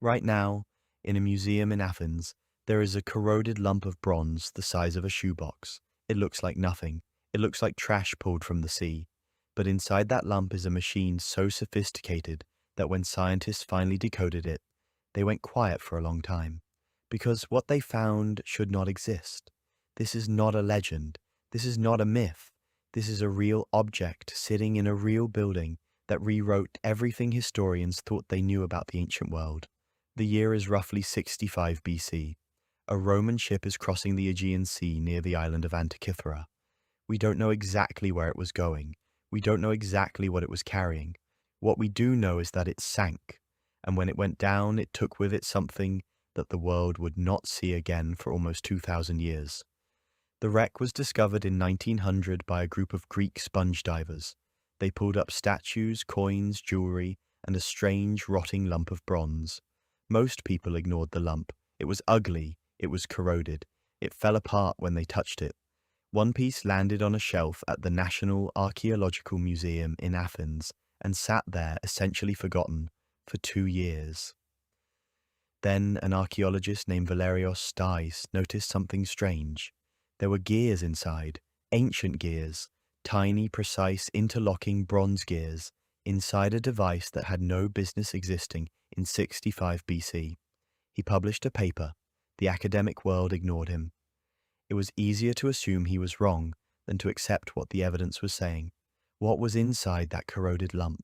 Right now, in a museum in Athens, there is a corroded lump of bronze the size of a shoebox. It looks like nothing. It looks like trash pulled from the sea. But inside that lump is a machine so sophisticated that when scientists finally decoded it, they went quiet for a long time. Because what they found should not exist. This is not a legend. This is not a myth. This is a real object sitting in a real building that rewrote everything historians thought they knew about the ancient world. The year is roughly 65 BC. A Roman ship is crossing the Aegean Sea near the island of Antikythera. We don't know exactly where it was going. We don't know exactly what it was carrying. What we do know is that it sank, and when it went down, it took with it something that the world would not see again for almost 2,000 years. The wreck was discovered in 1900 by a group of Greek sponge divers. They pulled up statues, coins, jewelry, and a strange, rotting lump of bronze. Most people ignored the lump. It was ugly. It was corroded. It fell apart when they touched it. One piece landed on a shelf at the National Archaeological Museum in Athens and sat there essentially forgotten for 2 years. Then an archaeologist named Valerios Stais noticed something strange. There were gears inside, ancient gears, tiny, precise, interlocking bronze gears inside a device that had no business existing in 65 BC. He published a paper. The academic world ignored him. It was easier to assume he was wrong than to accept what the evidence was saying. What was inside that corroded lump?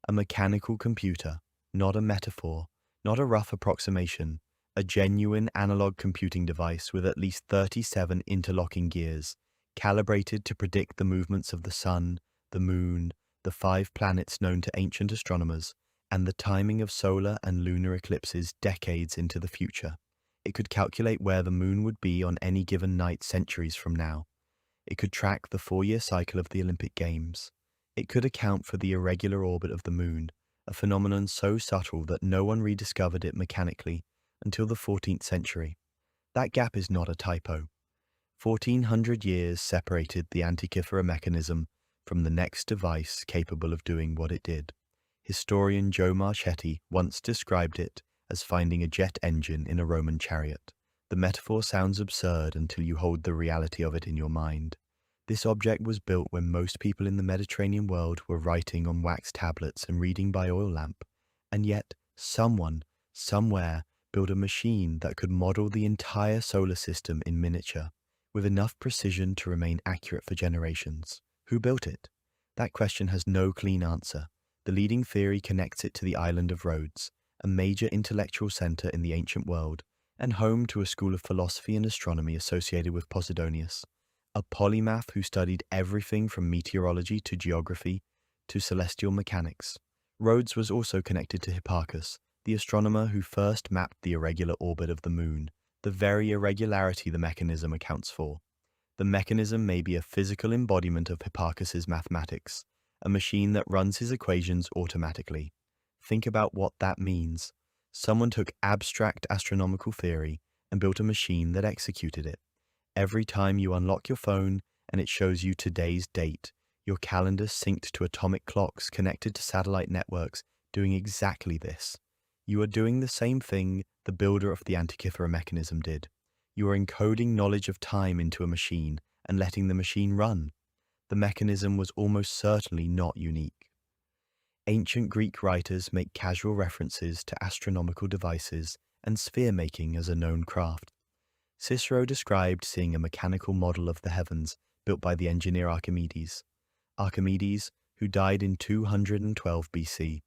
A mechanical computer, not a metaphor, not a rough approximation, a genuine analog computing device with at least 37 interlocking gears, calibrated to predict the movements of the sun, the moon, the 5 planets known to ancient astronomers, and the timing of solar and lunar eclipses decades into the future. It could calculate where the moon would be on any given night centuries from now. It could track the 4-year cycle of the Olympic Games. It could account for the irregular orbit of the moon, a phenomenon so subtle that no one rediscovered it mechanically until the 14th century. That gap is not a typo. 1,400 years separated the Antikythera Mechanism from the next device capable of doing what it did. Historian Joe Marchetti once described it as finding a jet engine in a Roman chariot. The metaphor sounds absurd until you hold the reality of it in your mind. This object was built when most people in the Mediterranean world were writing on wax tablets and reading by oil lamp, and yet someone, somewhere, built a machine that could model the entire solar system in miniature, with enough precision to remain accurate for generations. Who built it? That question has no clean answer. The leading theory connects it to the island of Rhodes, a major intellectual center in the ancient world, and home to a school of philosophy and astronomy associated with Posidonius, a polymath who studied everything from meteorology to geography to celestial mechanics. Rhodes was also connected to Hipparchus, the astronomer who first mapped the irregular orbit of the moon, the very irregularity the mechanism accounts for. The mechanism may be a physical embodiment of Hipparchus's mathematics, a machine that runs his equations automatically. Think about what that means. Someone took abstract astronomical theory and built a machine that executed it. Every time you unlock your phone and it shows you today's date, your calendar synced to atomic clocks connected to satellite networks doing exactly this. You are doing the same thing the builder of the Antikythera Mechanism did. You are encoding knowledge of time into a machine and letting the machine run. The mechanism was almost certainly not unique. Ancient Greek writers make casual references to astronomical devices and sphere-making as a known craft. Cicero described seeing a mechanical model of the heavens built by the engineer Archimedes. Archimedes, who died in 212 BC,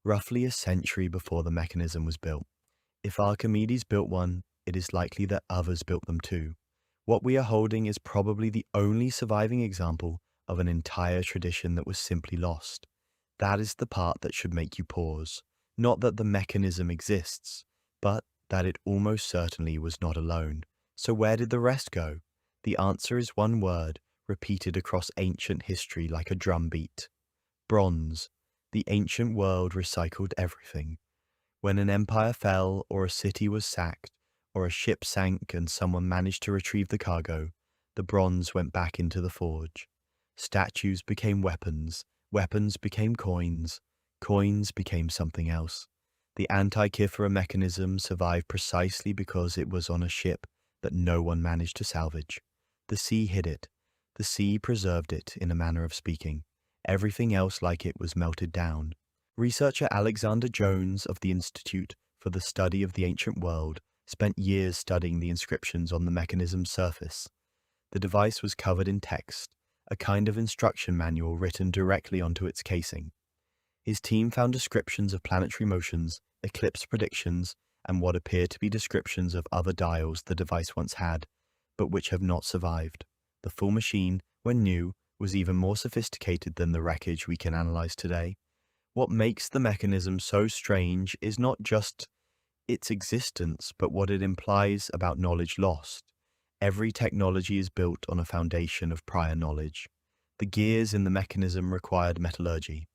roughly a century before the mechanism was built. If Archimedes built one, it is likely that others built them too. What we are holding is probably the only surviving example of an entire tradition that was simply lost. That is the part that should make you pause. Not that the mechanism exists, but that it almost certainly was not alone. So where did the rest go? The answer is one word, repeated across ancient history like a drumbeat. Bronze. The ancient world recycled everything. When an empire fell, or a city was sacked, or a ship sank and someone managed to retrieve the cargo, the bronze went back into the forge. Statues became weapons, weapons became coins, coins became something else. The Antikythera Mechanism survived precisely because it was on a ship that no one managed to salvage. The sea hid it. The sea preserved it, in a manner of speaking. Everything else like it was melted down. Researcher Alexander Jones of the Institute for the Study of the Ancient World spent years studying the inscriptions on the mechanism's surface. The device was covered in text, a kind of instruction manual written directly onto its casing. His team found descriptions of planetary motions, eclipse predictions, and what appeared to be descriptions of other dials the device once had, but which have not survived. The full machine, when new, was even more sophisticated than the wreckage we can analyze today. What makes the mechanism so strange is not just its existence, but what it implies about knowledge lost. Every technology is built on a foundation of prior knowledge. The gears in the mechanism required metallurgy.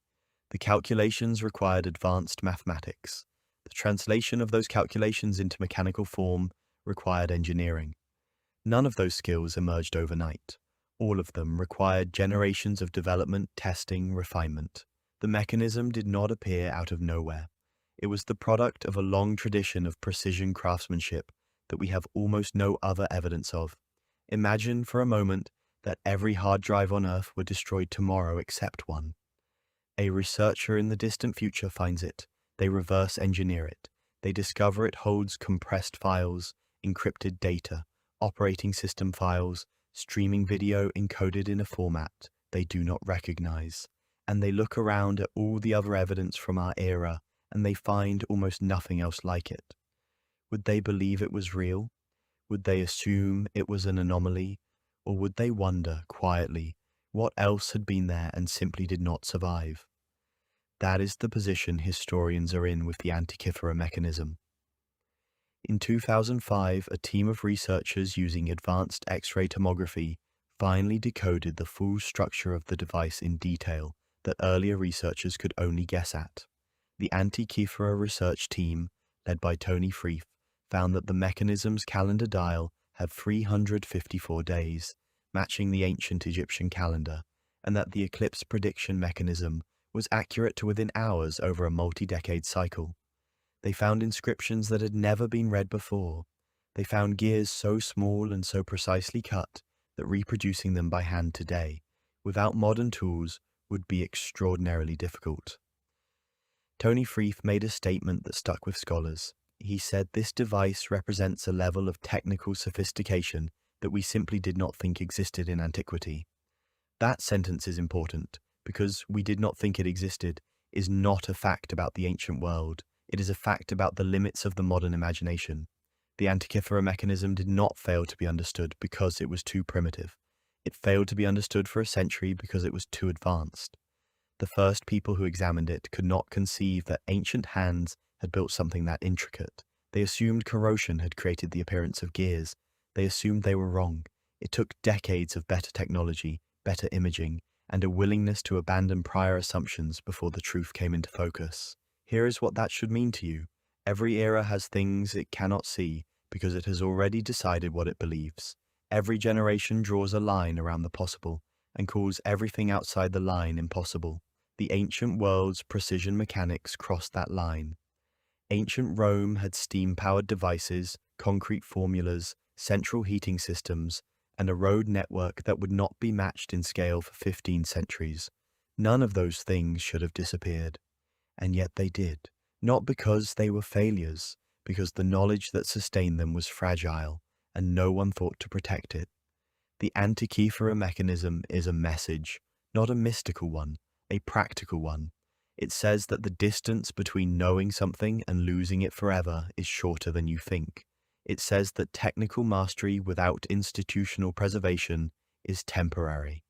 The calculations required advanced mathematics. The translation of those calculations into mechanical form required engineering. None of those skills emerged overnight. All of them required generations of development, testing, refinement. The mechanism did not appear out of nowhere. It was the product of a long tradition of precision craftsmanship that we have almost no other evidence of. Imagine for a moment that every hard drive on Earth were destroyed tomorrow except one. A researcher in the distant future finds it. They reverse engineer it. They discover it holds compressed files, encrypted data, operating system files, streaming video encoded in a format they do not recognize. And they look around at all the other evidence from our era, and they find almost nothing else like it. Would they believe it was real? Would they assume it was an anomaly? Or would they wonder, quietly, what else had been there and simply did not survive? That is the position historians are in with the Antikythera mechanism. In 2005, a team of researchers using advanced X-ray tomography finally decoded the full structure of the device in detail that earlier researchers could only guess at. The Antikythera research team, led by Tony Freeth, found that the mechanism's calendar dial had 354 days, matching the ancient Egyptian calendar, and that the eclipse prediction mechanism was accurate to within hours over a multi-decade cycle. They found inscriptions that had never been read before. They found gears so small and so precisely cut that reproducing them by hand today, without modern tools, would be extraordinarily difficult. Tony Freeth made a statement that stuck with scholars. He said this device represents a level of technical sophistication that we simply did not think existed in antiquity. That sentence is important, because we did not think it existed is not a fact about the ancient world. It is a fact about the limits of the modern imagination. The Antikythera mechanism did not fail to be understood because it was too primitive. It failed to be understood for a century because it was too advanced. The first people who examined it could not conceive that ancient hands had built something that intricate. They assumed corrosion had created the appearance of gears. They assumed they were wrong. It took decades of better technology, better imaging, and a willingness to abandon prior assumptions before the truth came into focus. Here is what that should mean to you. Every era has things it cannot see because it has already decided what it believes. Every generation draws a line around the possible and calls everything outside the line impossible. The ancient world's precision mechanics crossed that line. Ancient Rome had steam-powered devices, concrete formulas, central heating systems, and a road network that would not be matched in scale for 15 centuries. None of those things should have disappeared. And yet they did. Not because they were failures, because the knowledge that sustained them was fragile, and no one thought to protect it. The Antikythera mechanism is a message, not a mystical one, a practical one. It says that the distance between knowing something and losing it forever is shorter than you think. It says that technical mastery without institutional preservation is temporary.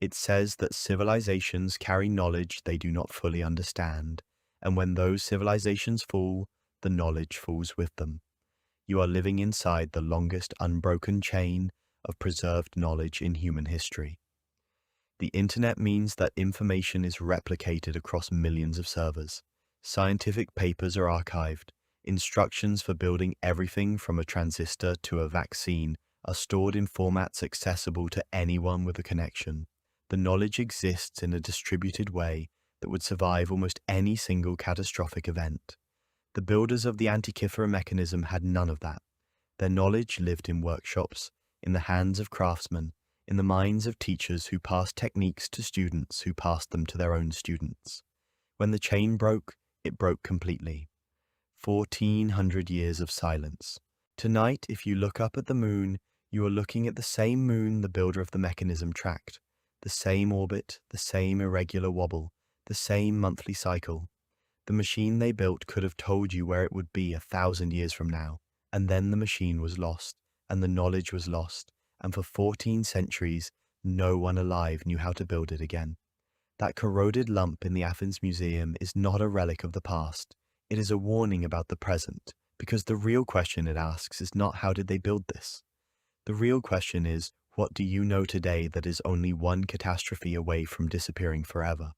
It says that civilizations carry knowledge they do not fully understand, and when those civilizations fall, the knowledge falls with them. You are living inside the longest unbroken chain of preserved knowledge in human history. The internet means that information is replicated across millions of servers. Scientific papers are archived. Instructions for building everything from a transistor to a vaccine are stored in formats accessible to anyone with a connection. The knowledge exists in a distributed way that would survive almost any single catastrophic event. The builders of the Antikythera Mechanism had none of that. Their knowledge lived in workshops, in the hands of craftsmen, in the minds of teachers who passed techniques to students who passed them to their own students. When the chain broke, it broke completely. 1400 years of silence. Tonight, if you look up at the moon, you are looking at the same moon the builder of the mechanism tracked, the same orbit, the same irregular wobble, the same monthly cycle. The machine they built could have told you where it would be 1,000 years from now, and then the machine was lost, and the knowledge was lost, and for 14 centuries, no one alive knew how to build it again. That corroded lump in the Athens Museum is not a relic of the past. It is a warning about the present, because the real question it asks is not how did they build this? The real question is, what do you know today that is only one catastrophe away from disappearing forever?